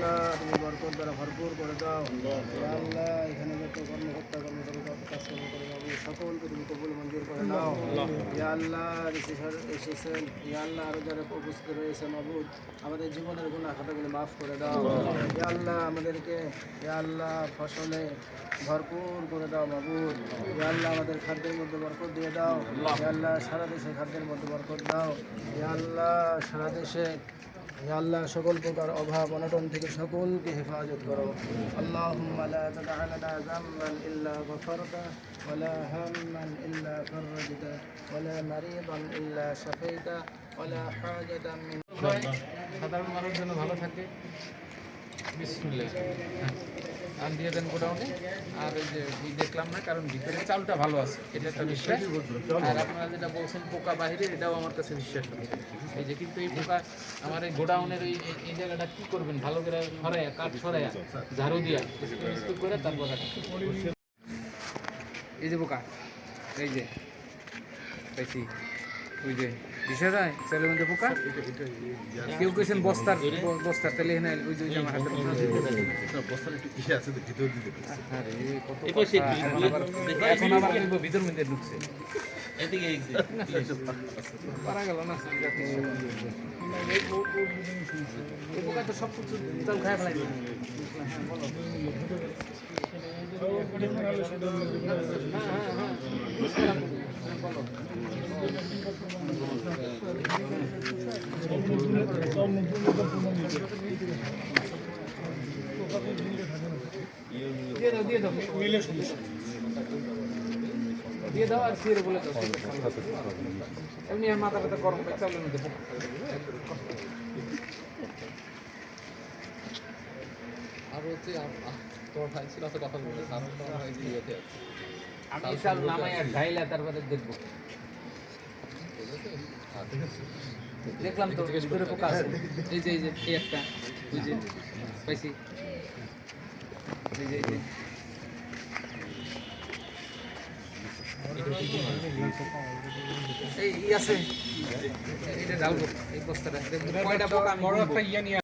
আল্লাহ তুমি বরকত দ্বারা ভরপুর করে দাও। ইয়া আল্লাহ এখানে যত কর্মকর্তা কর্মচারী কাজকর্ম করে যাবো সকলকে তুমি কবুল মঞ্জুর করে নাও। ইয়া আল্লাহ এসেছেন, ইয়া আল্লাহ আরো যারা উপস্থিত রয়েছে মাবুদ আমাদের জীবনের গুনাহ খাতাগুলো মাফ করে দাও। ইয়া আল্লাহ আমাদেরকে ইয়া আল্লাহ ফসলে ভরপুর করে দাও মাবুদ। ইয়া আল্লাহ আমাদের খাদ্যের মধ্যে বরকত দিয়ে দাও। ইয়া আল্লাহ সারা দেশে খাদ্যের মধ্যে বরকত দাও। ইয়া আল্লাহ সারা দেশে ইয়া আল্লাহ সকল প্রকার অভাব অনটন থেকে সকলকে হেফাজত করো। আল্লাহুম্মা লা তাদা লানা যামবান ইল্লা গফারতা ওয়ালা হাম্মান ইল্লা ফাররাজতা ওয়ালা মারিদান ইল্লা শাফাইতা ওয়ালা হাজাতাম মিন সাধারণ মানুষ যেন ভালো থাকে। বিসমিল্লাহ আন দিয়ে দেন গোডাউনে। আর এই যে দেখলাম না, কারণ ভিতরে চালটা ভালো আছে, এটা একটা বিশ্বাস। আর আপনারা যেটা বলছেন পোকা বাহিরে, এটাও আমার কাছে বিশ্বাস হচ্ছে। এই যে কিন্তু এই পোকা আমার এই গোডাউনের এই জায়গাটা কী করবেন, ভালো করে সরাইয়া কাঠ সরাইয়া ঝাড়ু দিয়া স্কুল করে তারপর এই যে পোকা, এই যে পাইছি ওই যে দিশা যায় চালের মধ্যে পোকা। কেউ কেছেন বস্তার তেলে এনে ওই যে আমার হাতে বস্তার একটু ইসে আছে তো ভিতর দিতে। আরে কত এখন আবার ভিতর মধ্যে ঢুকছে এদিকে পারা গেল না। এই পোকা তো সব কিছু চাল খায় ফেলাই। দিয়ে দাও আর সিরে বলে দাও এমনি মাথা ব্যথা গরম চাউলের মধ্যে আর হচ্ছে তোমার ভাই ছিল কথা বলে আমি চাল নামাই আর ঢাইলা তারপরে দেখবো। দেখলাম তো ভিতরে পোকা আছে। এই যে এই একটা ওই যে পাইছি এই আছে, এটা ঢালবো এই বস্তাটা। কয়টা পোকা বড় একটা ইয়া নিয়ে